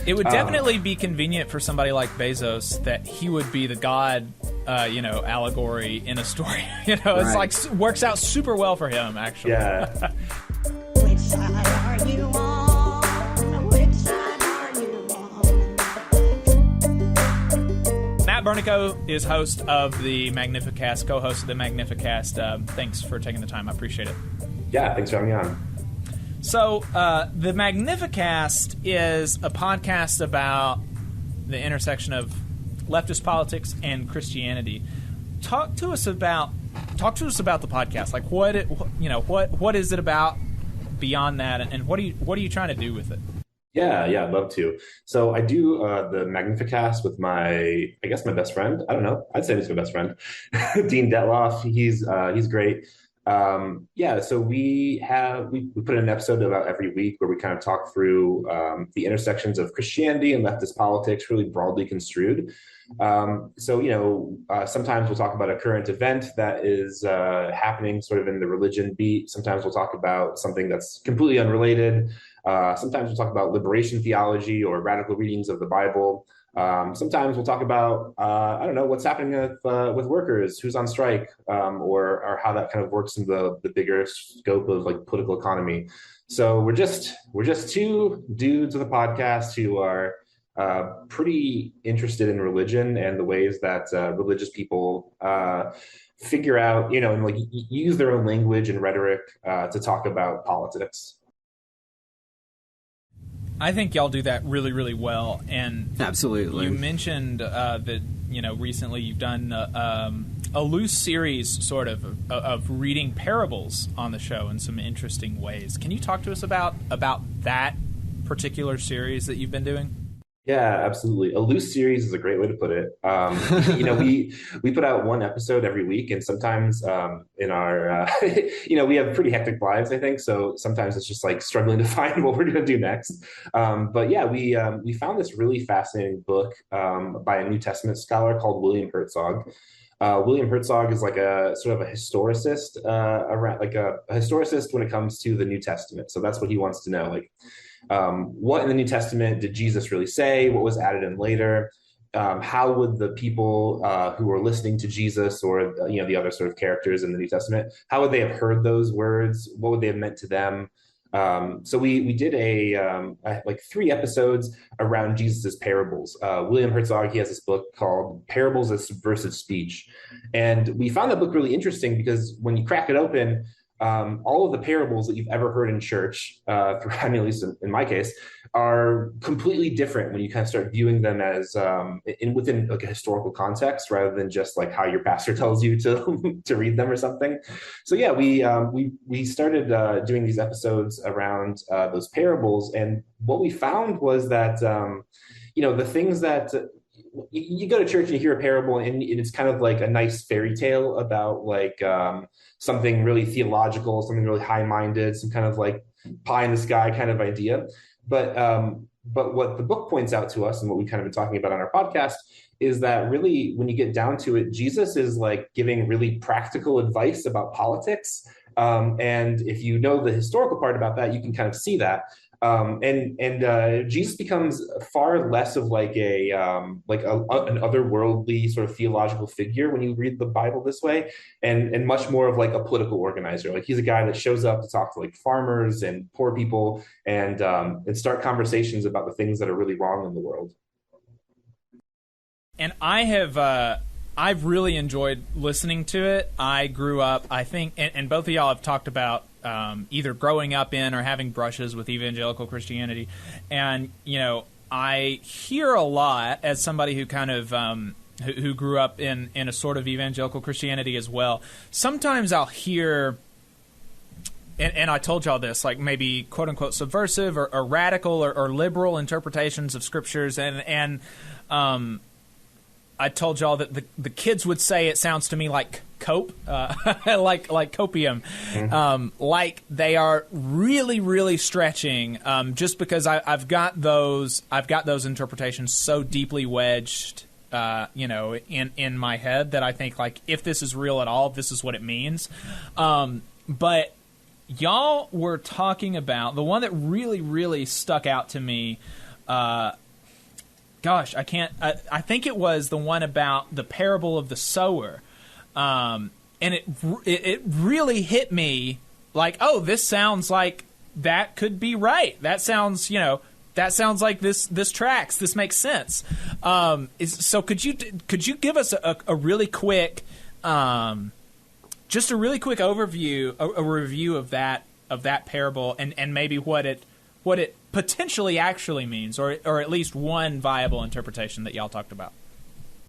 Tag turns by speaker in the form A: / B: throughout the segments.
A: It would definitely be convenient for somebody like Bezos that he would be the God, allegory in a story. It's like works out super well for him, actually.
B: Yeah.
C: Which side are you on? Which side are you on?
A: Matt Bernico is host of the Magnificast, co-host of the Magnificast. Thanks for taking the time. I appreciate it.
B: Yeah, thanks for having me on.
A: So, the Magnificast is a podcast about the intersection of leftist politics and Christianity. Talk to us about the podcast. Like, what is it about beyond that, and what are you trying to do with it?
B: Yeah, I'd love to. So I do the Magnificast with my best friend. I don't know. I'd say he's my best friend, Dean Detloff. He's great. So we put in an episode about every week where we kind of talk through the intersections of Christianity and leftist politics, really broadly construed. Sometimes we'll talk about a current event that is happening sort of in the religion beat. Sometimes we'll talk about something that's completely unrelated. Sometimes we'll talk about liberation theology or radical readings of the Bible. Sometimes we'll talk about, what's happening with workers, who's on strike, or how that kind of works in the bigger scope of like political economy. So we're just two dudes with a podcast who are pretty interested in religion and the ways that religious people figure out, and like use their own language and rhetoric to talk about politics.
A: I think y'all do that really, really well. And
D: absolutely,
A: you mentioned that recently you've done a loose series, sort of reading parables on the show in some interesting ways. Can you talk to us about that particular series that you've been doing?
B: Yeah, absolutely. A loose series is a great way to put it. We put out one episode every week, and sometimes in our, we have pretty hectic lives, I think. So sometimes it's just like struggling to find what we're going to do next. We found this really fascinating book by a New Testament scholar called William Herzog. William Herzog is like a sort of a historicist, a historicist when it comes to the New Testament. So that's what he wants to know, like. What in the New Testament did Jesus really say? What was added in later? How would the people who were listening to Jesus or the other sort of characters in the New Testament, how would they have heard those words? What would they have meant to them? So we did like 3 episodes around Jesus's parables. William Herzog, he has this book called Parables as Subversive Speech, and we found that book really interesting because when you crack it open, all of the parables that you've ever heard in church, at least in my case, are completely different when you kind of start viewing them as within like a historical context rather than just like how your pastor tells you to to read them or something. So yeah, we started doing these episodes around those parables, and what we found was that the things that you go to church and you hear a parable and it's kind of like a nice fairy tale about like something really theological, something really high-minded, some kind of like pie in the sky kind of idea. But what the book points out to us and what we kind of been talking about on our podcast is that really when you get down to it, Jesus is like giving really practical advice about politics. And if you know the historical part about that, you can kind of see that. Jesus becomes far less of like an otherworldly sort of theological figure when you read the Bible this way, and much more of like a political organizer. Like he's a guy that shows up to talk to like farmers and poor people and start conversations about the things that are really wrong in the world.
A: And I've really enjoyed listening to it. I grew up, I think, and both of y'all have talked about either growing up in or having brushes with evangelical Christianity. And, I hear a lot as somebody who kind of who grew up in a sort of evangelical Christianity as well. Sometimes I'll hear, and I told y'all this, like maybe quote-unquote subversive or radical or liberal interpretations of scriptures. And I told y'all that the kids would say it sounds to me like cope, like copium, like they are really, really stretching. Just because I've got those interpretations so deeply wedged, in my head that I think like if this is real at all, this is what it means. But y'all were talking about the one that really, really stuck out to me. gosh, I can't. I think it was the one about the parable of the sower, and it really hit me like, oh, this sounds like that could be right. That sounds, that sounds like this tracks. This makes sense. So could you give us a really quick, just a really quick overview, a review of that parable, and maybe what it potentially actually means, or at least one viable interpretation that y'all talked about?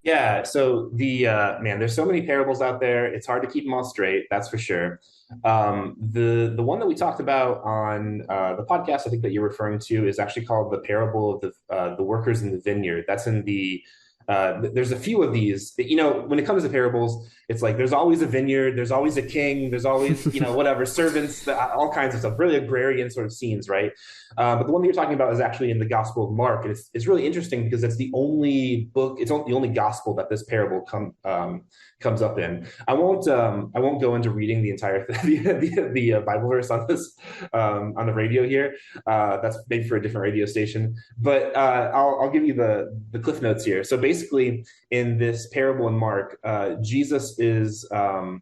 B: Yeah, so there's so many parables out there. It's hard to keep them all straight, that's for sure. The one that we talked about on the podcast, I think that you're referring to, is actually called the parable of the workers in the vineyard. That's in the there's a few of these. When it comes to parables, it's like there's always a vineyard, there's always a king, there's always whatever servants, all kinds of stuff, really agrarian sort of scenes, right? But the one that you're talking about is actually in the Gospel of Mark, and it's really interesting because it's the only book, it's the only gospel that this parable comes up in. I won't go into reading the entire the Bible verse on this on the radio here. That's maybe for a different radio station, but I'll give you the cliff notes here. So basically, in this parable in Mark, Jesus is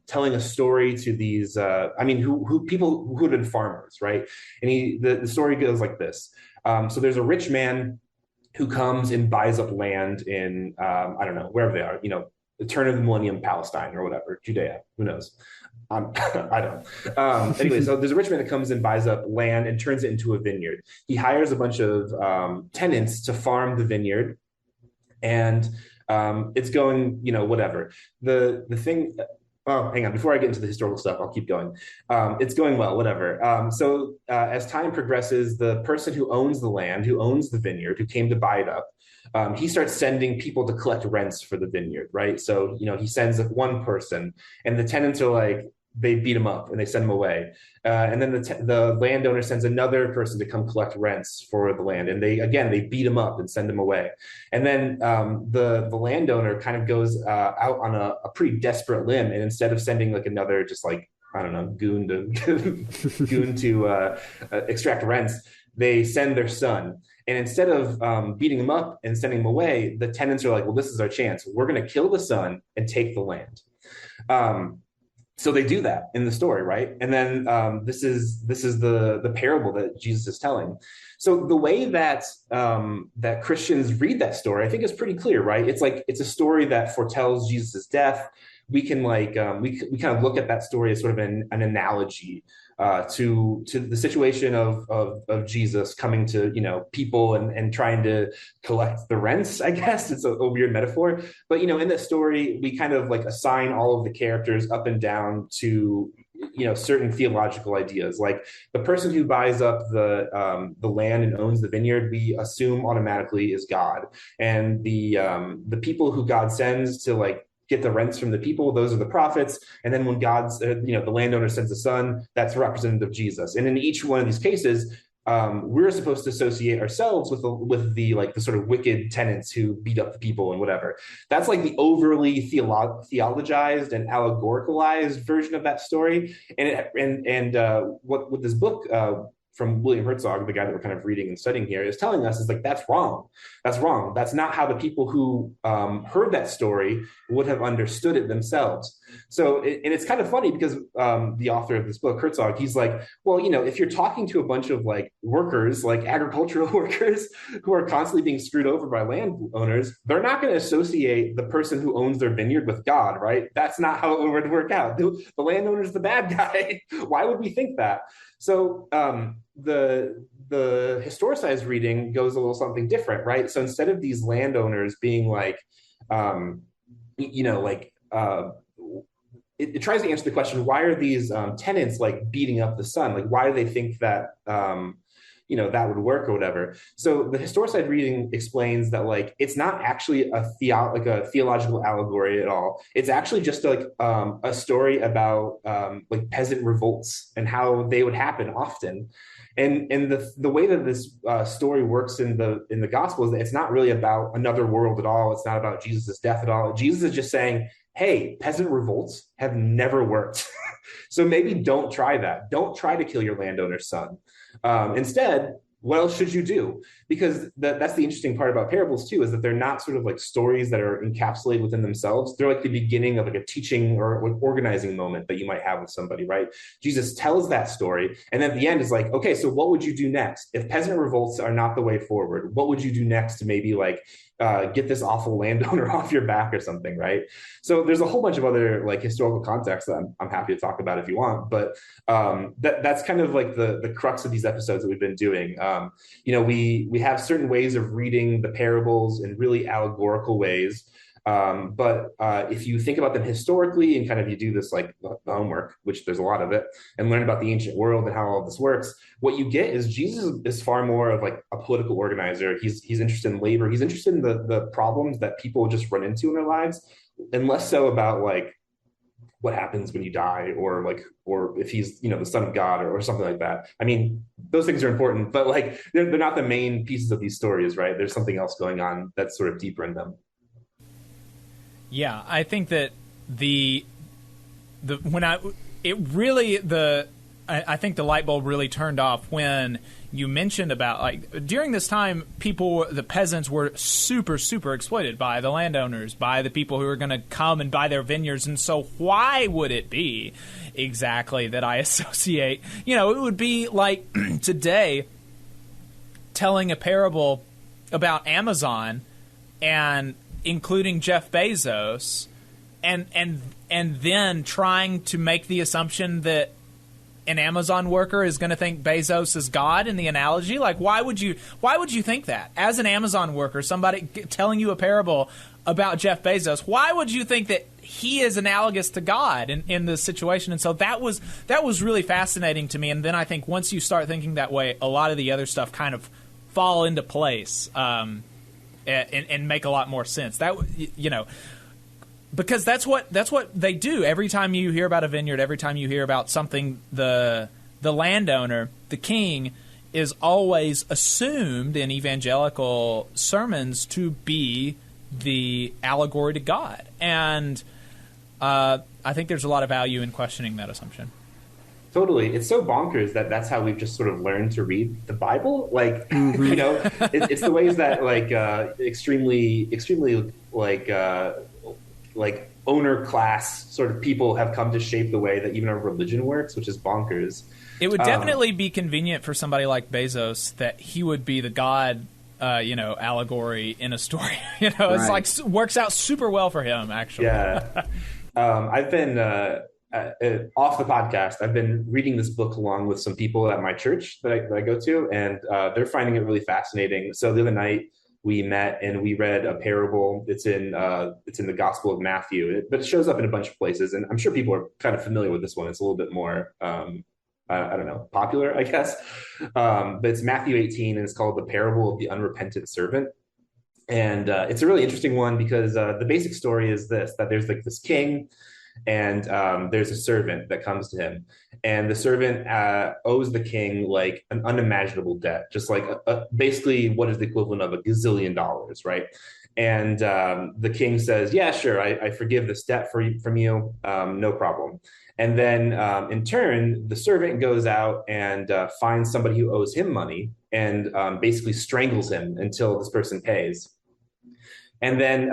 B: telling a story to these who people who had been farmers, right? And the story goes like this. So there's a rich man who comes and buys up land in I don't know, wherever they are, the turn of the millennium, Palestine or whatever, Judea, who knows? I don't. Anyway, so there's a rich man that comes and buys up land and turns it into a vineyard. He hires a bunch of tenants to farm the vineyard, and it's going, whatever. The thing. Oh, hang on. Before I get into the historical stuff, I'll keep going. It's going well, whatever. So as time progresses, the person who owns the land, who owns the vineyard, who came to buy it up, he starts sending people to collect rents for the vineyard, right? So, he sends one person, and the tenants are like, they beat him up and they send him away. And then the landowner sends another person to come collect rents for the land. And they beat him up and send him away. And then the landowner kind of goes out on a pretty desperate limb. And instead of sending like another, just like, I don't know, goon to extract rents, they send their son. And instead of beating him up and sending him away, the tenants are like, well, this is our chance. We're going to kill the son and take the land. So they do that in the story, right? And then this is the parable that Jesus is telling. So the way that that Christians read that story, I think, is pretty clear, right? It's a story that foretells Jesus' death. We can we kind of look at that story as sort of an analogy to the situation of Jesus coming to people and trying to collect the rents. I guess it's a weird metaphor, but in that story we kind of assign all of the characters up and down to certain theological ideas. Like the person who buys up the land and owns the vineyard, we assume automatically is God, and the people who God sends to get the rents from the people, those are the prophets. And then when God's, the landowner sends a son, that's representative of Jesus. And in each one of these cases, we're supposed to associate ourselves with the sort of wicked tenants who beat up the people and whatever. That's like the overly theologized and allegoricalized version of that story. And what this book from William Herzog, the guy that we're kind of reading and studying here, is telling us is that's wrong. That's wrong. That's not how the people who heard that story would have understood it themselves. So, and it's kind of funny because the author of this book, Herzog, he's like, well, if you're talking to a bunch of workers, agricultural workers who are constantly being screwed over by landowners, they're not going to associate the person who owns their vineyard with God, right? That's not how it would work out. The landowner's the bad guy. Why would we think that? So the historicized reading goes a little something different, right? So instead of these landowners being it tries to answer the question, why are these tenants beating up the son? Why do they think that that would work or whatever? So the historicized reading explains that it's not actually a theological allegory at all. It's actually just a story about peasant revolts and how they would happen often. And the way that this story works in the gospel is that it's not really about another world at all. It's not about Jesus' death at all. Jesus is just saying, hey, peasant revolts have never worked. So maybe don't try that. Don't try to kill your landowner's son. Instead, what else should you do? Because that's the interesting part about parables too, is that they're not sort of like stories that are encapsulated within themselves. They're like the beginning of like a teaching or organizing moment that you might have with somebody, right? Jesus tells that story, and then at the end is like, okay, so what would you do next? If peasant revolts are not the way forward, what would you do next to maybe like get this awful landowner off your back or something, right? So there's a whole bunch of other like historical context that I'm happy to talk about if you want, but that's kind of like the crux of these episodes that we've been doing. We have certain ways of reading the parables in really allegorical ways. But if you think about them historically and kind of you do this like the homework, which there's a lot of it, and learn about the ancient world and how all this works, what you get is Jesus is far more of like a political organizer. He's interested in labor. He's interested in the problems that people just run into in their lives, and less so about like what happens when you die, or if he's the son of God or something like that. I mean, those things are important, but like they're not the main pieces of these stories, right? There's something else going on that's sort of deeper in them.
A: Yeah, I think that I think the light bulb really turned off when you mentioned about like during this time, the peasants were super, super exploited by the landowners, by the people who are going to come and buy their vineyards. And so why would it be exactly that I associate, it would be like today telling a parable about Amazon and including Jeff Bezos and then trying to make the assumption that an Amazon worker is going to think Bezos is God in the analogy. Like, why would you think that? As an Amazon worker, somebody telling you a parable about Jeff Bezos, why would you think that he is analogous to God in this situation? And so that was really fascinating to me. And then I think once you start thinking that way, a lot of the other stuff kind of fall into place and make a lot more sense. Because that's what they do. Every time you hear about a vineyard, every time you hear about something, the landowner, the king, is always assumed in evangelical sermons to be the allegory to God. And I think there's a lot of value in questioning that assumption.
B: Totally. It's so bonkers that that's how we've just sort of learned to read the Bible. Like, it's the ways that like extremely like owner class sort of people have come to shape the way that even our religion works, which is bonkers.
A: It would definitely be convenient for somebody like Bezos that he would be the God, allegory in a story. It's
D: Right.
A: like works out super well for him, actually.
B: Yeah. I've been off the podcast. I've been reading this book along with some people at my church that I go to, and they're finding it really fascinating. So the other night we met and we read a parable. It's in the Gospel of Matthew, but it shows up in a bunch of places, and I'm sure people are kind of familiar with this one. It's a little bit more I don't know, popular, I guess. But it's Matthew 18, and it's called The Parable of the Unrepentant Servant. And it's a really interesting one because the basic story is that there's like this king, and there's a servant that comes to him, and the servant owes the king like an unimaginable debt, just like basically what is the equivalent of $1 gazillion, right? And the king says, yeah, sure, I forgive this debt from you, no problem. And then in turn, the servant goes out and finds somebody who owes him money and basically strangles him until this person pays. And then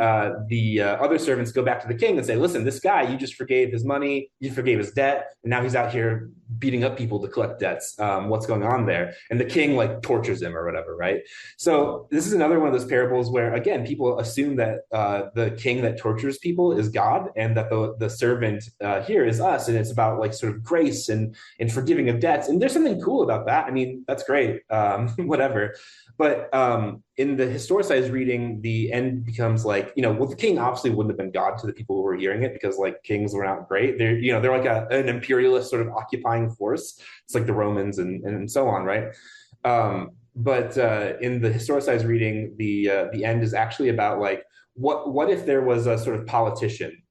B: the other servants go back to the king and say, listen, this guy, you just forgave his money, you forgave his debt, and now he's out here beating up people to collect debts. What's going on there? And the king like tortures him or whatever, right? So this is another one of those parables where, again, people assume that the king that tortures people is God, and that the servant here is us. And it's about like sort of grace and forgiving of debts. And there's something cool about that. I mean, that's great, whatever. But in the historicized reading, the end becomes like, the king obviously wouldn't have been God to the people who were hearing it, because like kings were not great. They're like an imperialist sort of occupying force. It's like the Romans and so on, right? But in the historicized reading, the end is actually about like, what if there was a sort of politician,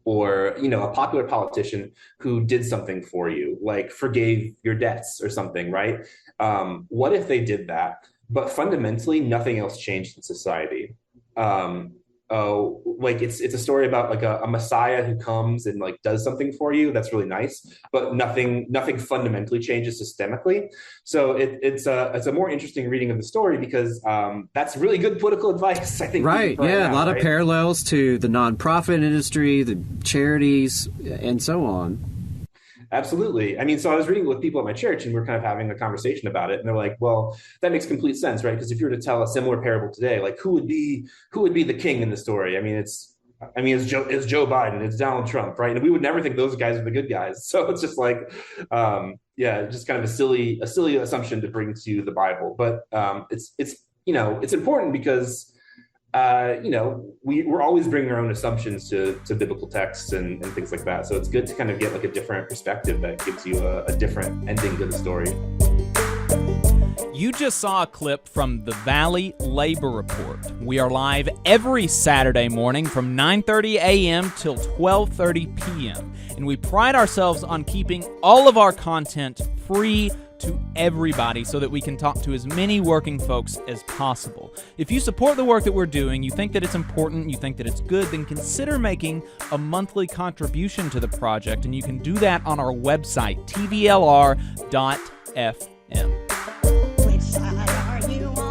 B: or a popular politician who did something for you, like forgave your debts or something, right? What if they did that, but fundamentally nothing else changed in society? like it's a story about like a Messiah who comes and like does something for you. That's really nice, but nothing fundamentally changes systemically. So it's a more interesting reading of the story because that's really good political advice, I think.
D: Right. Yeah. A lot of parallels to the nonprofit industry, the charities, and so on.
B: Absolutely. I mean, so I was reading with people at my church and we're kind of having a conversation about it. And they're like, well, that makes complete sense, right? Because if you were to tell a similar parable today, like who would be the king in the story? I mean, it's Joe Biden, it's Donald Trump, right? And we would never think those guys are the good guys. So it's just like, just kind of a silly assumption to bring to the Bible. But it's important because we're always bringing our own assumptions to biblical texts and things like that. So it's good to kind of get like a different perspective that gives you a different ending to the story.
A: You just saw a clip from the Valley Labor Report. We are live every Saturday morning from 9:30 a.m. till 12:30 p.m. And we pride ourselves on keeping all of our content free to everybody so that we can talk to as many working folks as possible. If you support the work that we're doing, you think that it's important, you think that it's good, then consider making a monthly contribution to the project, and you can do that on our website, tvlr.fm.
C: Which side are you on?